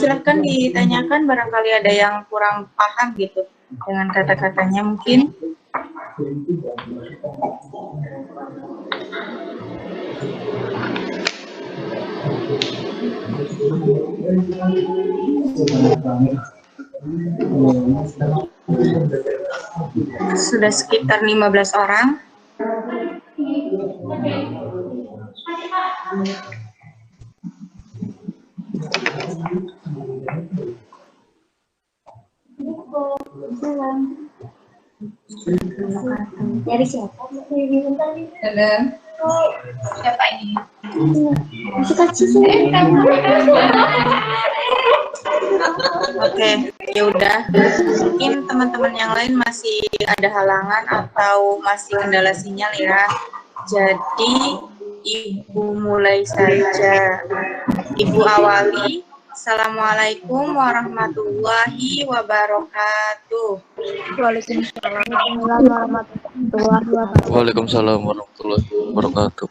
silahkan ditanyakan, barangkali ada yang kurang paham gitu dengan kata-katanya mungkin. Sudah sekitar 15 orang. Dari siapa? Siapa ini? Masih kecil sih. Oke, ya udah. Mungkin teman-teman yang lain masih ada halangan atau masih kendala sinyal ya. Jadi Ibu mulai saja. Ibu awali. Assalamualaikum warahmatullahi wabarakatuh. Waalaikumsalam warahmatullahi wabarakatuh. Waalaikumsalam warahmatullahi wabarakatuh.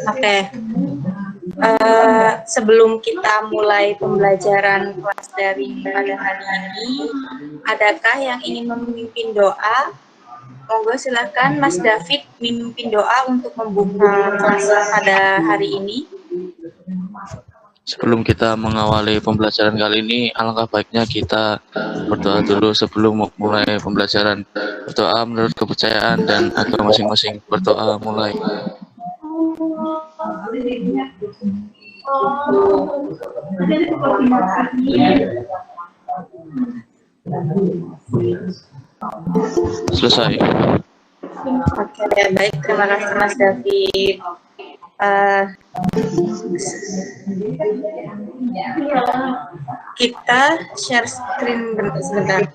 Oke. Sebelum kita mulai pembelajaran kelas daring pada hari ini, adakah yang ingin memimpin doa? Monggo silakan Mas David memimpin doa untuk membuka kelas pada hari ini. Sebelum kita mengawali pembelajaran kali ini, alangkah baiknya kita berdoa dulu sebelum mulai pembelajaran. Berdoa menurut kepercayaan dan agama masing-masing. Berdoa mulai. Selesai. Oke, baik. Terima kasih Mas David. Kita share screen sebentar.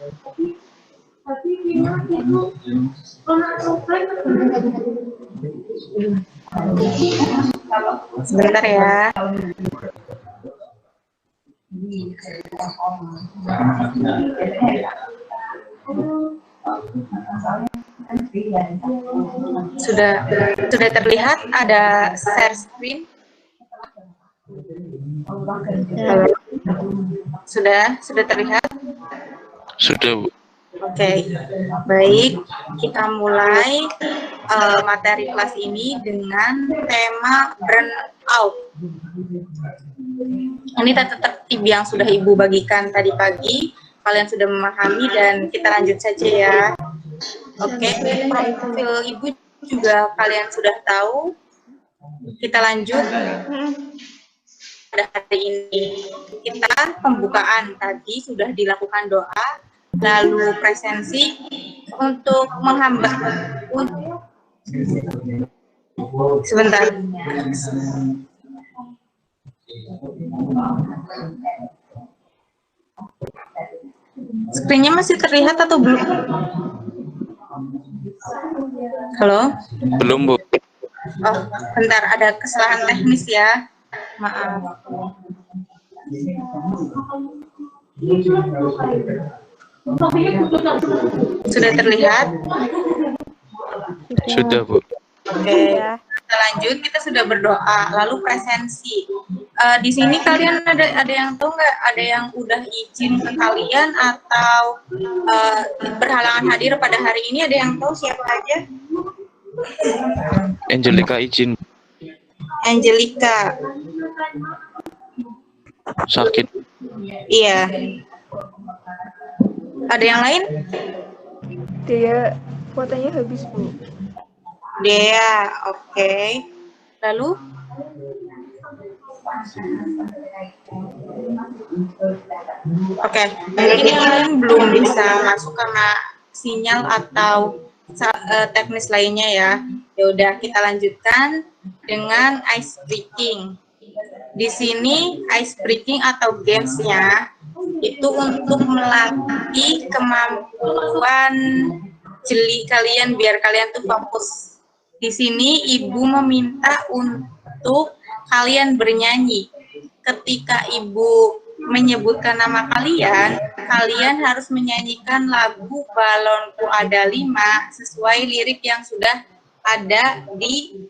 Sebentar ya. Sudah terlihat ada share screen? Halo? Sudah terlihat? Sudah, Bu. Oke, baik. Kita mulai materi kelas ini dengan tema burnout. Ini tata tertib yang sudah Ibu bagikan tadi pagi. Kalian sudah memahami dan kita lanjut saja ya. Oke, profil Ibu juga kalian sudah tahu. Kita lanjut. Pada hari ini kita pembukaan tadi sudah dilakukan doa, lalu presensi untuk menghambat. Sebentar. Screen-nya masih terlihat atau belum? Halo? Belum, Bu. Oh, bentar, ada kesalahan teknis ya. Maaf. Sudah terlihat? Sudah, Bu. Oke, kita lanjut. Kita sudah berdoa. Lalu presensi. Di sini kalian ada yang tahu nggak? Ada yang udah izin ke kalian atau berhalangan hadir pada hari ini? Ada yang tahu siapa aja? Angelica izin. Angelica. Sakit. Iya. Ada yang lain? Dia kuotanya habis, Bu. Dea, oke. Lalu? Oke, mungkin yang lain belum bisa masuk karena sinyal atau teknis lainnya ya. Ya udah, kita lanjutkan dengan ice breaking. Di sini ice breaking atau gamesnya itu untuk melatih kemampuan jeli kalian biar kalian tuh fokus. Di sini Ibu meminta untuk kalian bernyanyi. Ketika Ibu menyebutkan nama kalian, kalian harus menyanyikan lagu Balonku Ada 5 sesuai lirik yang sudah ada di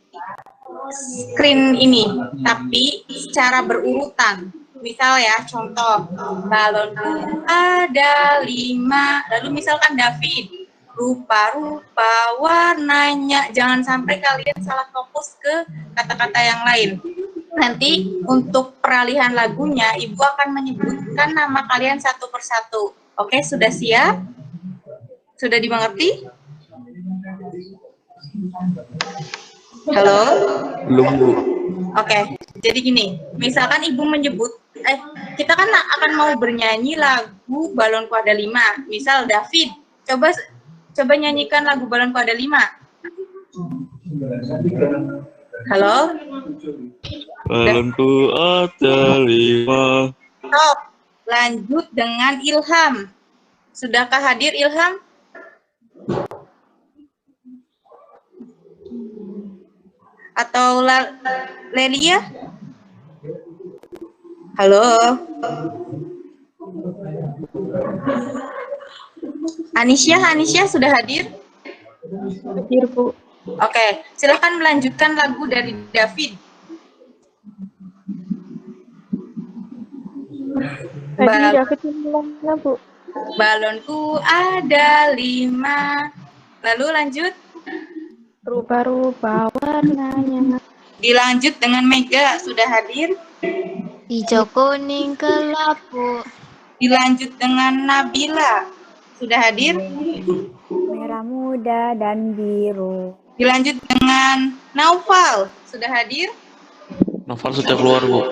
screen ini, tapi secara berurutan. Misal ya, contoh, balonku ada 5. Lalu misalkan David, rupa-rupa warnanya. Jangan sampai kalian salah fokus ke kata-kata yang lain. Nanti untuk peralihan lagunya, Ibu akan menyebutkan nama kalian satu persatu. Oke, sudah siap? Sudah dimengerti? Halo? Belum, Bu. Oke, jadi gini, misalkan Ibu menyebut, kita kan akan mau bernyanyi lagu Balonku Ada 5. Misal David, coba nyanyikan lagu Balonku Ada 5. Halo? Balonku ada 5. Stop. Lanjut dengan Ilham. Sudahkah hadir Ilham? Atau Lelia? Halo? Anisya sudah hadir? Hadir, Bu. Oke, silakan melanjutkan lagu dari David. Tadi David mana, Bu? Balonku ada 5. Lalu lanjut. Rupa-rupa warnanya. Dilanjut dengan Mega, sudah hadir. Hijau, kuning, kelabu. Dilanjut dengan Nabila, sudah hadir. Merah muda dan biru. Dilanjut dengan Naufal, sudah hadir. Novel sudah keluar, Bu.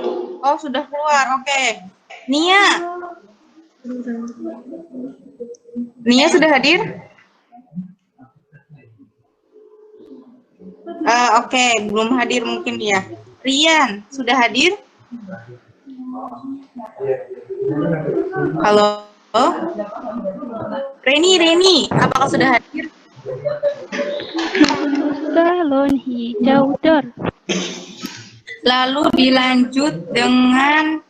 Oh, sudah keluar, oke. Nia sudah hadir? Oke, belum hadir mungkin ya. Rian, sudah hadir? Halo? Reni, apakah sudah hadir? Balon hijau dor. Lalu dilanjut dengan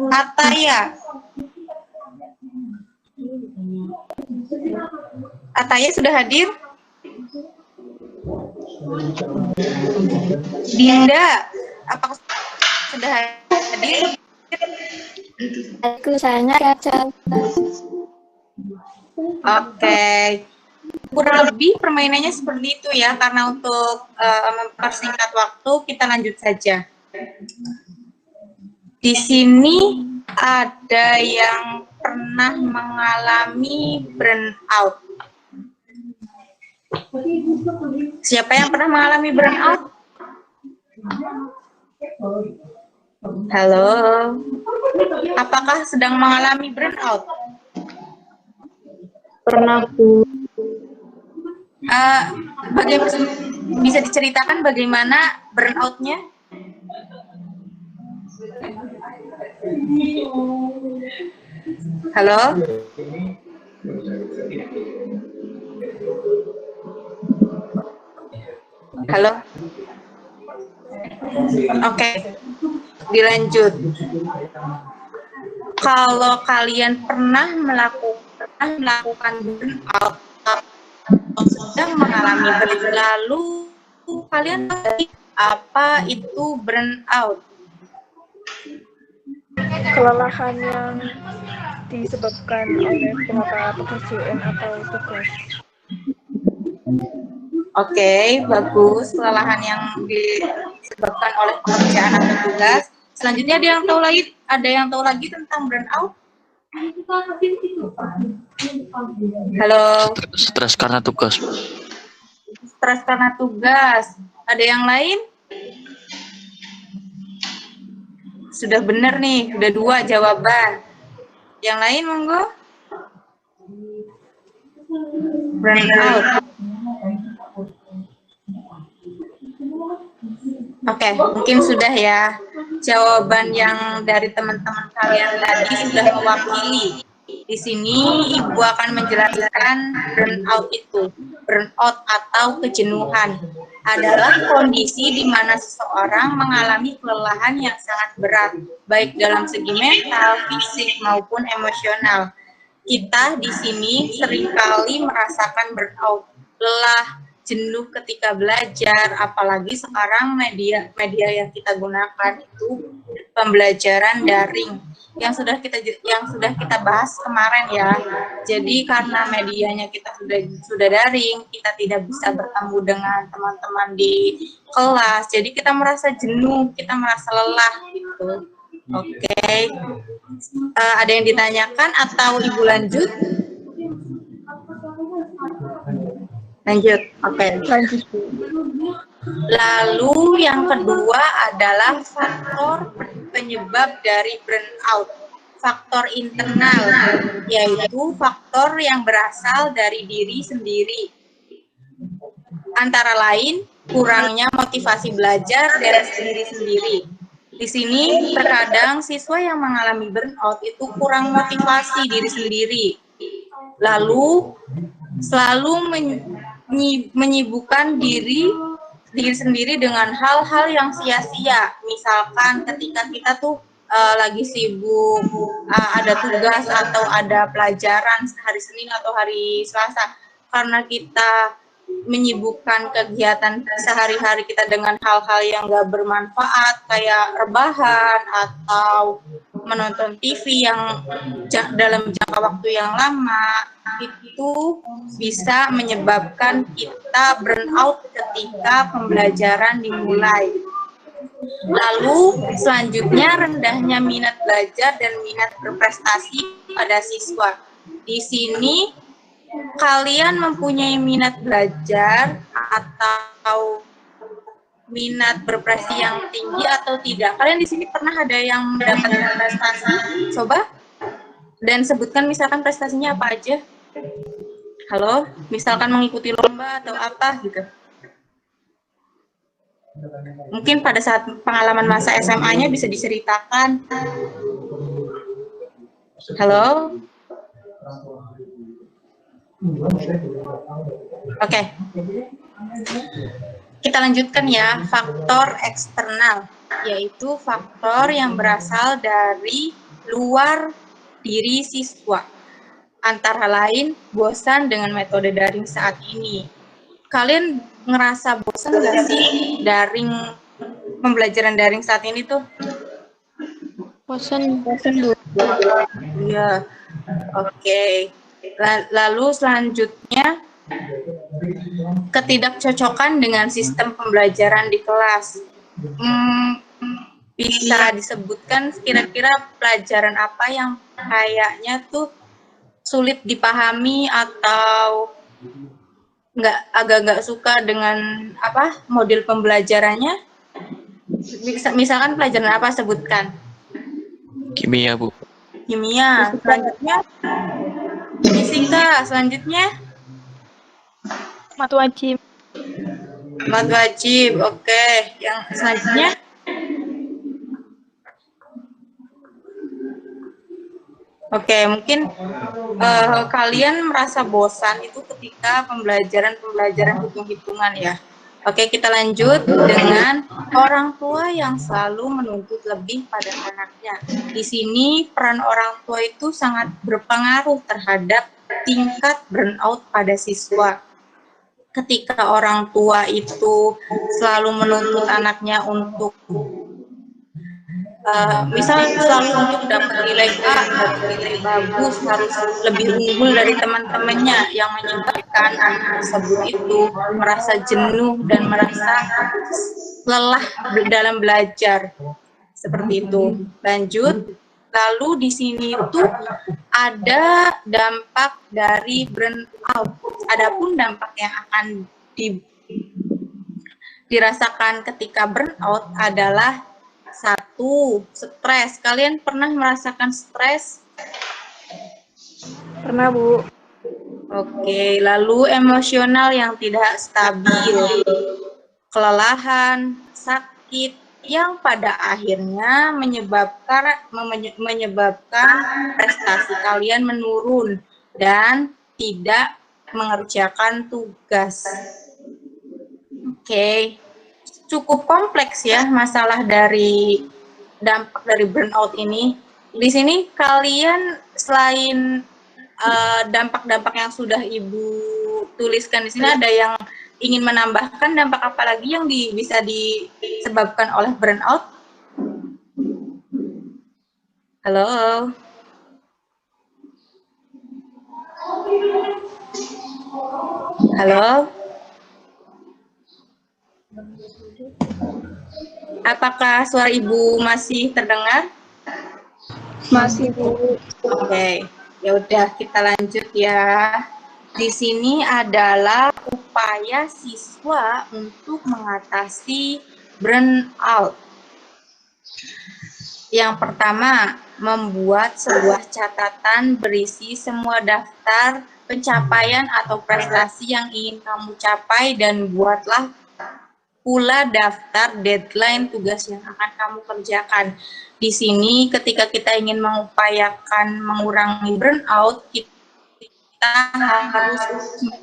Ataya. Ataya sudah hadir? Dinda, apakah sudah hadir? Aku sangat kacau. Oke. Kurang lebih permainannya seperti itu ya, karena untuk mempersingkat waktu kita lanjut saja. Di sini ada yang pernah mengalami burnout. Siapa yang pernah mengalami burnout? Halo, apakah sedang mengalami burnout? Pernah, Bu. Bisa diceritakan bagaimana burnout-nya? Halo? Halo? Oke, dilanjut. Kalau kalian pernah melakukan burnout atau sedang mengalami burnout, lalu kalian tahu apa itu burnout? Kelelahan yang disebabkan oleh pola pekerjaan atau tugas. Oke, bagus. Kelelahan yang disebabkan oleh pekerjaan atau tugas. Selanjutnya ada yang tahu lagi tentang burnout? Halo. Stres karena tugas. Stres karena tugas. Ada yang lain? Sudah benar nih, udah 2 jawaban. Yang lain monggo. Burnout. Oke, mungkin sudah ya. Jawaban yang dari teman-teman kalian tadi sudah mewakili. Di sini Ibu akan menjelaskan burnout itu. Burnout atau kejenuhan adalah kondisi di mana seseorang mengalami kelelahan yang sangat berat, baik dalam segi mental, fisik, maupun emosional. Kita di sini seringkali merasakan burnout, lelah jenuh ketika belajar, apalagi sekarang media yang kita gunakan itu pembelajaran daring yang sudah kita bahas kemarin ya. Jadi karena medianya kita sudah daring, kita tidak bisa bertemu dengan teman-teman di kelas. Jadi kita merasa jenuh, kita merasa lelah gitu. Oke. Ada yang ditanyakan atau Ibu lanjut? Lanjut. Oke. Lanjut. Lalu yang kedua adalah faktor penyebab dari burnout. Faktor internal, yaitu faktor yang berasal dari diri sendiri. Antara lain, kurangnya motivasi belajar dari diri sendiri. Di sini terkadang siswa yang mengalami burnout itu kurang motivasi diri sendiri. Lalu selalu menyibukkan diri sendiri dengan hal-hal yang sia-sia. Misalkan ketika kita tuh lagi sibuk, ada tugas atau ada pelajaran hari Senin atau hari Selasa, karena kita menyibukkan kegiatan sehari-hari kita dengan hal-hal yang gak bermanfaat kayak rebahan atau menonton TV yang dalam jangka waktu yang lama, itu bisa menyebabkan kita burnout ketika pembelajaran dimulai. Lalu selanjutnya rendahnya minat belajar dan minat berprestasi pada siswa. Di sini kalian mempunyai minat belajar atau minat berprestasi yang tinggi atau tidak? Kalian di sini pernah ada yang mendapatkan prestasi? Coba dan sebutkan misalkan prestasinya apa aja. Halo, misalkan mengikuti lomba atau apa gitu. Mungkin pada saat pengalaman masa SMA-nya bisa diceritakan. Halo? Oke. Kita lanjutkan ya, faktor eksternal, yaitu faktor yang berasal dari luar diri siswa. Antara lain, bosan dengan metode daring saat ini. Kalian ngerasa bosan nggak sih pembelajaran daring saat ini tuh? Bosan dulu. Iya, oke. Lalu selanjutnya, ketidakcocokan dengan sistem pembelajaran di kelas. Bisa disebutkan kira-kira pelajaran apa yang kayaknya tuh sulit dipahami atau agak nggak suka dengan model pembelajarannya? Misalkan pelajaran apa, sebutkan. Kimia, Bu. Kimia. Selanjutnya fisika. Selanjutnya Mat wajib. mat wajib. Oke. Yang selanjutnya Oke, mungkin kalian merasa bosan itu ketika pembelajaran hitung-hitungan ya. Oke, kita lanjut dengan orang tua yang selalu menuntut lebih pada anaknya. Di sini peran orang tua itu sangat berpengaruh terhadap tingkat burnout pada siswa. Ketika orang tua itu selalu menuntut anaknya untuk misal selalu untuk dapat nilai A, dapat nilai bagus, harus lebih unggul dari teman-temannya, yang menyebabkan anak tersebut itu merasa jenuh dan merasa lelah dalam belajar. Seperti itu. Lanjut. Lalu di sini itu ada dampak dari burnout. Adapun dampak yang akan dirasakan ketika burnout adalah 1, stres. Kalian pernah merasakan stres? Pernah, Bu. Oke, lalu emosional yang tidak stabil, kelelahan, sakit, yang pada akhirnya menyebabkan prestasi kalian menurun dan tidak mengerjakan tugas. Oke. Cukup kompleks ya masalah dari dampak dari burnout ini. Di sini kalian selain dampak-dampak yang sudah Ibu tuliskan di sini, ada yang ingin menambahkan dampak apa lagi yang bisa disebabkan oleh burnout? Halo? Halo? Apakah suara Ibu masih terdengar? Masih, Bu. Oke, ya udah kita lanjut ya. Di sini adalah upaya siswa untuk mengatasi burnout. Yang pertama, membuat sebuah catatan berisi semua daftar pencapaian atau prestasi yang ingin kamu capai dan buatlah pula daftar deadline tugas yang akan kamu kerjakan. Di sini ketika kita ingin mengupayakan mengurangi burnout, kita harus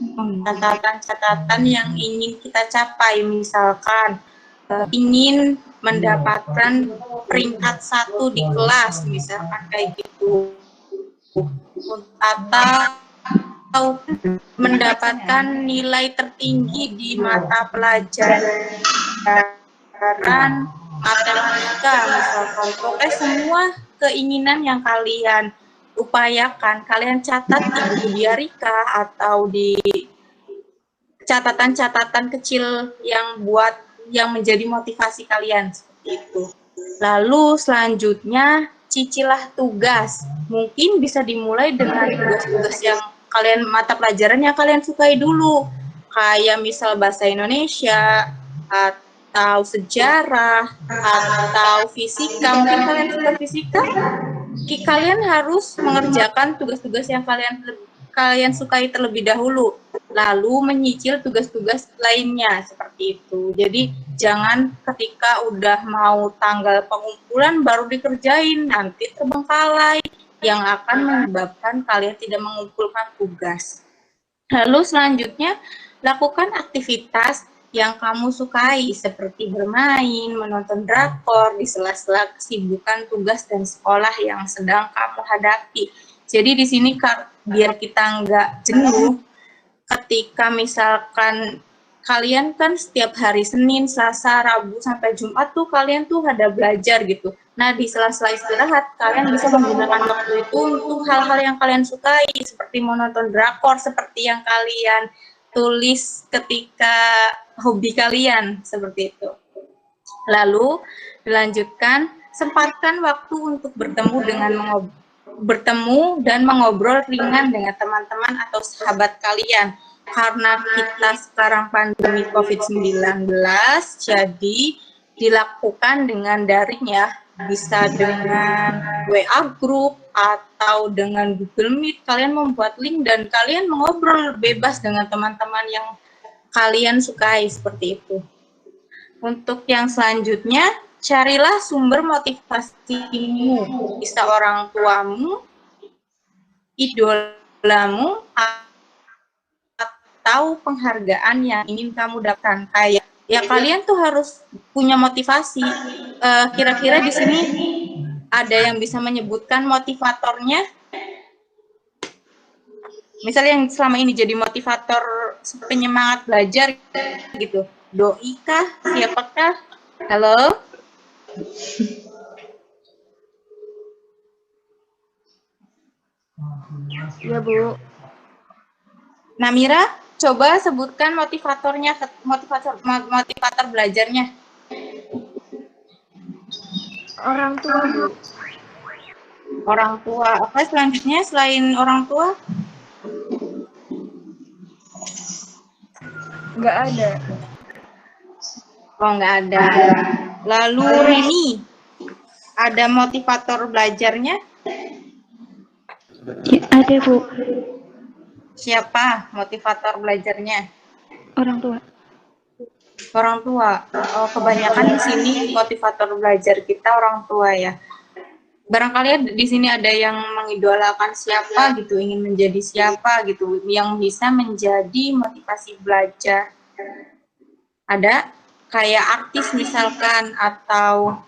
membuat catatan yang ingin kita capai. Misalkan ingin mendapatkan peringkat 1 di kelas, misalkan kayak gitu, atau mendapatkan nilai tertinggi di mata pelajaran matematika, misalkan. Pokoknya semua keinginan yang kalian upayakan, kalian catat di buku diarika atau di catatan-catatan kecil yang menjadi motivasi kalian, seperti itu. Lalu selanjutnya cicilah tugas. Mungkin bisa dimulai dengan tugas-tugas yang mata pelajaran yang kalian sukai dulu. Kayak misal bahasa Indonesia, atau sejarah, atau fisika. Mungkin kalian suka fisika, kalian harus mengerjakan tugas-tugas yang kalian sukai terlebih dahulu, lalu menyicil tugas-tugas lainnya, seperti itu. Jadi jangan ketika udah mau tanggal pengumpulan baru dikerjain, nanti terbengkalai yang akan menyebabkan kalian tidak mengumpulkan tugas. Lalu selanjutnya, lakukan aktivitas yang kamu sukai seperti bermain, menonton drakor di sela-sela kesibukan tugas dan sekolah yang sedang kamu hadapi. Jadi di sini biar kita nggak jenuh, ketika misalkan kalian kan setiap hari Senin, Selasa, Rabu, sampai Jumat tuh kalian tuh ada belajar gitu. Nah, di sela-sela istirahat, kalian bisa menggunakan waktu itu untuk hal-hal yang kalian sukai, seperti menonton drakor, seperti yang kalian tulis ketika hobi kalian, seperti itu. Lalu, dilanjutkan, sempatkan waktu untuk bertemu dan mengobrol ringan dengan teman-teman atau sahabat kalian. Karena kita sekarang pandemi COVID-19, jadi dilakukan dengan daring ya, bisa dengan WA group atau dengan Google Meet. Kalian membuat link dan kalian mengobrol bebas dengan teman-teman yang kalian sukai, seperti itu. Untuk yang selanjutnya, carilah sumber motivasimu, bisa orang tuamu, idolamu, atau penghargaan yang ingin kamu dapatkan. Kayak ya kalian tuh harus punya motivasi. Kira-kira di sini ada yang bisa menyebutkan motivatornya? Misalnya yang selama ini jadi motivator penyemangat belajar gitu. Doi kah? Siapakah? Halo? Iya, Bu. Namira, coba sebutkan motivatornya, motivator belajarnya. Orang tua, Bu. Orang tua. Apa selanjutnya selain orang tua? Nggak ada. Oh, nggak ada. Lalu Reni, ada motivator belajarnya? Ya, ada, Bu. Siapa motivator belajarnya? Orang tua. Orang tua. Oh, kebanyakan di sini motivator belajar kita orang tua ya. Barangkali di sini ada yang mengidolakan siapa gitu, ingin menjadi siapa gitu, yang bisa menjadi motivasi belajar. Ada kayak artis misalkan, atau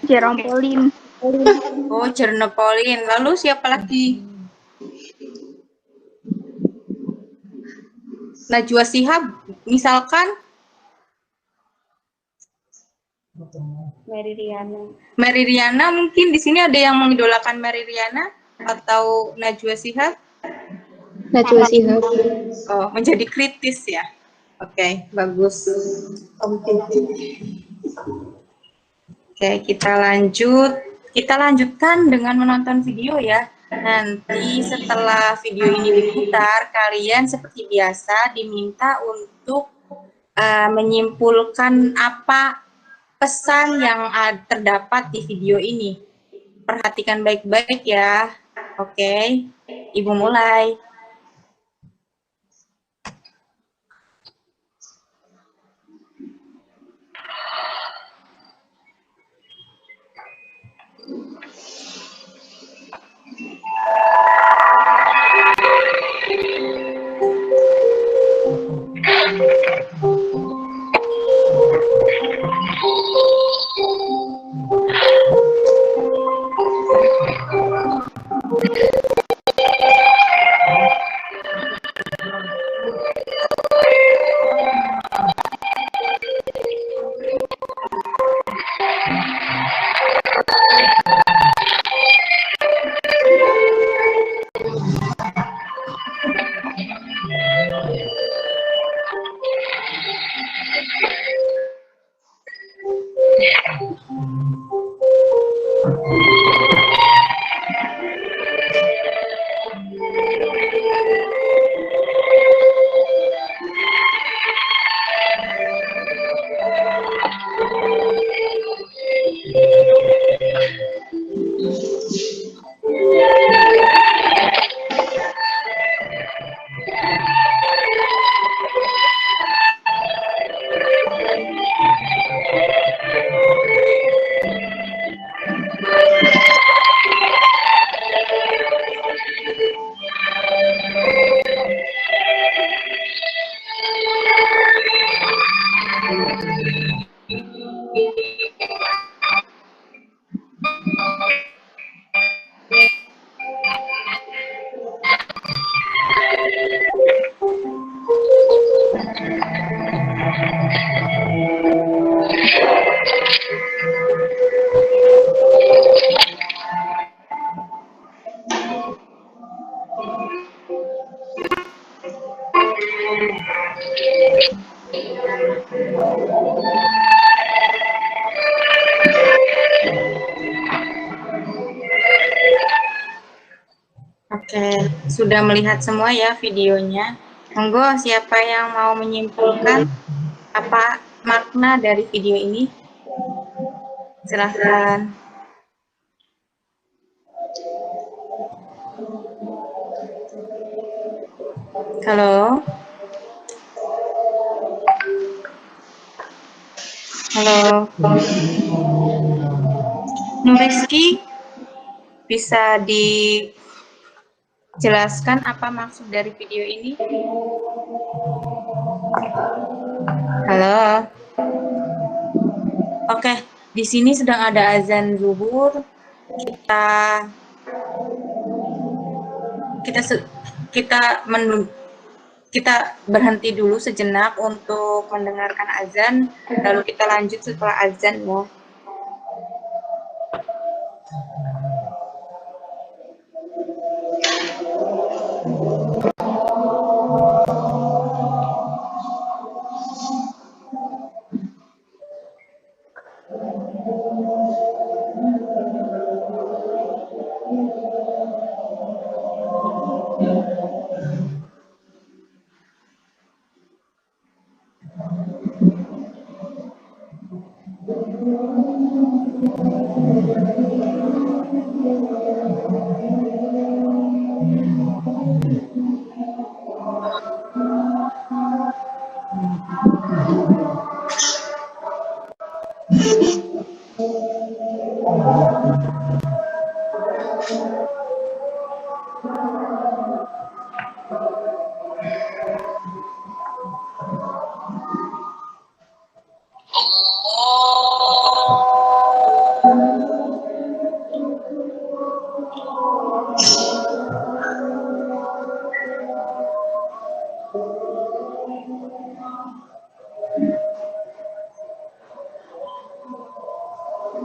Jerome Pauline. oh Jerome Pauline. Lalu siapa lagi? Najwa Shihab, misalkan Mary Riana. Mary Riana, mungkin di sini ada yang mengidolakan Mary Riana atau Najwa Shihab. Najwa Shihab. Oh, menjadi kritis ya. Oke, bagus. Oke, kita lanjutkan dengan menonton video ya. Nanti setelah video ini diputar, kalian seperti biasa diminta untuk menyimpulkan apa pesan yang terdapat di video ini. Perhatikan baik-baik ya. Oke, Ibu mulai. Oke, sudah melihat semua ya videonya. Monggo, siapa yang mau menyimpulkan apa makna dari video ini? Silahkan. Halo? Halo? Nuriski, bisa dijelaskan apa maksud dari video ini? Halo? Oke, di sini sedang ada azan zuhur. Kita berhenti dulu sejenak untuk mendengarkan azan, lalu kita lanjut setelah azan ya.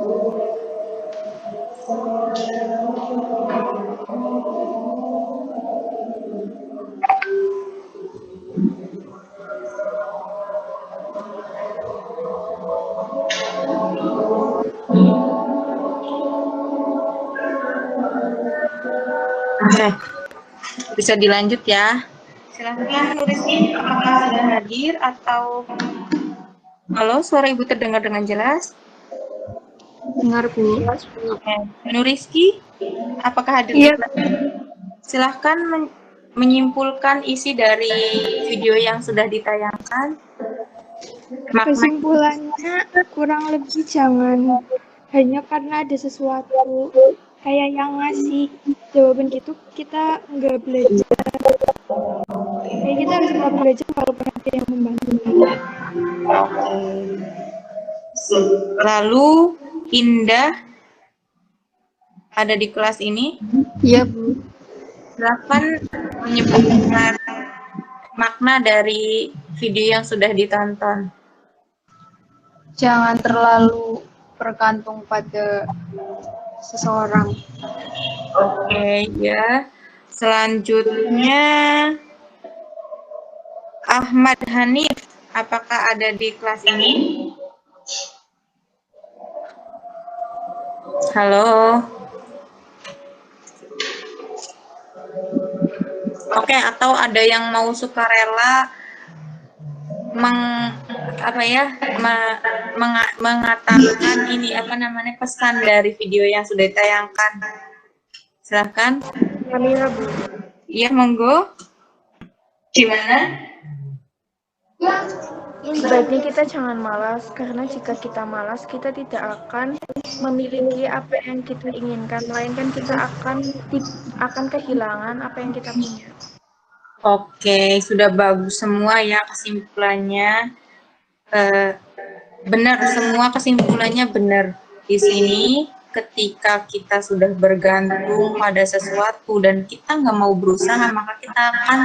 Oke, bisa dilanjut ya. Silahkan Bu Rizky, apakah sudah hadir atau halo, suara Ibu terdengar dengan jelas? Dengar, Bu. Oke, Bu Rizky, apakah hadir? Iya. Silahkan menyimpulkan isi dari video yang sudah ditayangkan. Makna Kesimpulannya kurang lebih jangan hanya karena ada sesuatu kayak yang ngasih jawaban gitu kita nggak belajar. Kayak kita harus tetap belajar walaupun ada yang membantu. lalu Indah ada di kelas ini. Iya, Bu. Silakan menyebutkan makna dari video yang sudah ditonton. Jangan terlalu bergantung pada seseorang. Oke, ya. Selanjutnya Ahmad Hanif, apakah ada di kelas ini? Halo. Oke, atau ada yang mau sukarela mengatakan ini pesan dari video yang sudah ditayangkan. Silahkan. Kamera, Bu. Iya, monggo. Gimana? Sebaiknya kita jangan malas, karena jika kita malas, kita tidak akan memiliki apa yang kita inginkan, melainkan kita akan kehilangan apa yang kita punya. Oke, sudah bagus semua ya kesimpulannya. Benar, semua kesimpulannya benar. Di sini, ketika kita sudah bergantung pada sesuatu dan kita nggak mau berusaha, maka kita akan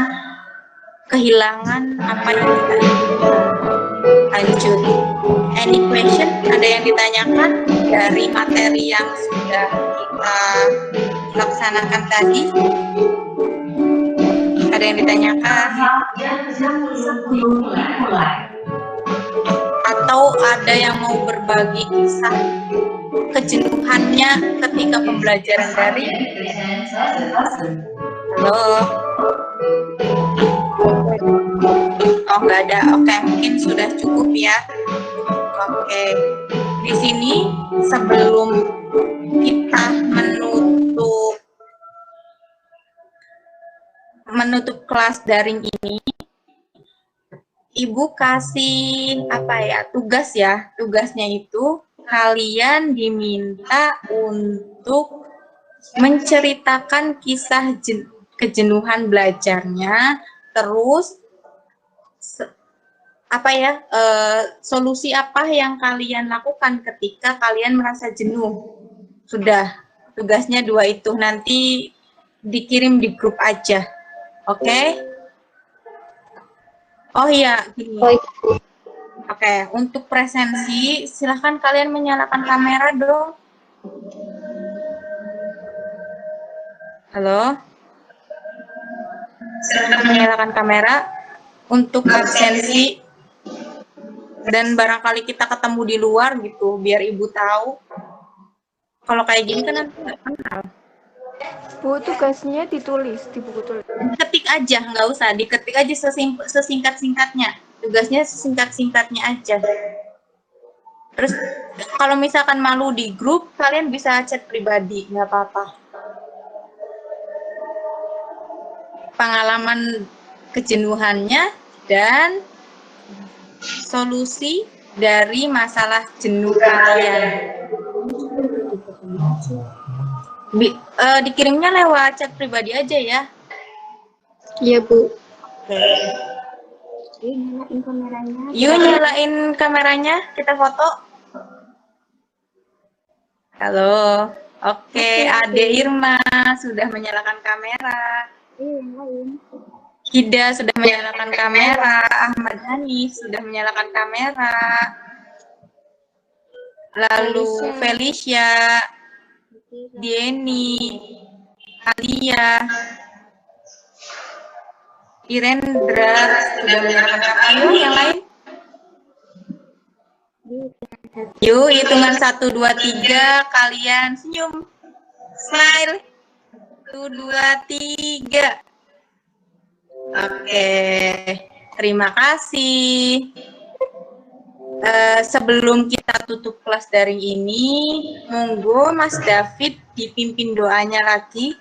kehilangan apa yang kita inginkan. Lanjut. Any question? Ada yang ditanyakan dari materi yang sudah kita laksanakan tadi? Ada yang ditanyakan? Atau ada yang mau berbagi kisah kejenuhannya ketika pembelajaran daring? Halo? Oh, nggak ada. Oke, mungkin sudah cukup ya. Oke. Di sini sebelum kita menutup kelas daring ini, Ibu kasih tugas ya. Tugasnya itu kalian diminta untuk menceritakan kisah kejenuhan belajarnya, terus solusi apa yang kalian lakukan ketika kalian merasa jenuh. Sudah, tugasnya 2 itu, nanti dikirim di grup aja. Oke? Oh iya, gini. Oke, untuk presensi, silahkan kalian menyalakan kamera dong. Halo? Silahkan menyalakan kamera. Untuk absensi, dan barangkali kita ketemu di luar gitu, biar Ibu tahu. Kalau kayak gini kan nanti nggak kenal. Bu, tugasnya ditulis di buku tulis. Ketik aja, nggak usah. Diketik aja sesingkat-singkatnya. Tugasnya sesingkat-singkatnya aja. Terus kalau misalkan malu di grup, kalian bisa chat pribadi, nggak apa-apa. Pengalaman kejenuhannya dan solusi dari masalah jenuh kalian. Dikirimnya lewat chat pribadi aja ya. Iya, Bu. Nyalain kameranya. Yuk nyalain kameranya, kita foto. Halo. Oke, Ade Irma sudah menyalakan kamera. Nyalain. Hida sudah menyalakan kamera, Ahmad Hanif sudah menyalakan kamera. lalu Felicia. Felicia, Dieni, Alia, Irendra sudah menyerahkan kartu. Yang lain? Yuk, hitungan 1, 2, 3, kalian senyum. Smile. 1, 2, 3. Oke, terima kasih. Sebelum kita tutup kelas daring ini, monggo Mas David dipimpin doanya lagi.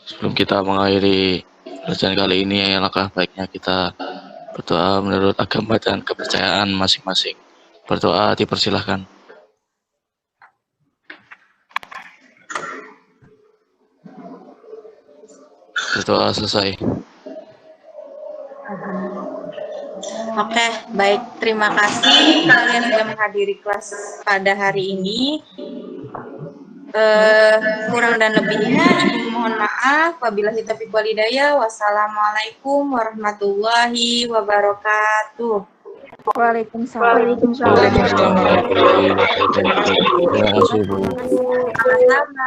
Sebelum kita mengakhiri pelajaran kali ini, alangkah baiknya kita berdoa menurut agama dan kepercayaan masing-masing. Berdoa dipersilahkan. Berdoa selesai. Oke, baik. Terima kasih kalian sudah menghadiri kelas pada hari ini. Kurang dan lebihnya, Ibu mohon maaf. Wabillahi taufiq wal hidayah. Wassalamualaikum warahmatullahi wabarakatuh. Waalaikumsalam. Terima kasih, Bu. Sama-sama.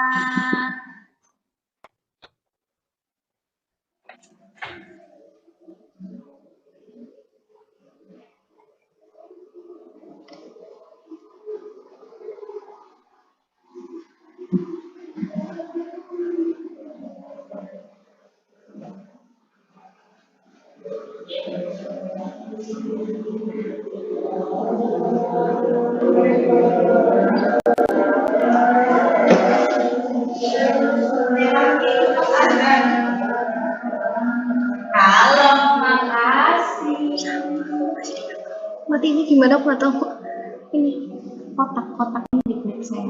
Mati ini gimana foto? Ini kotak-kotak ini di saya.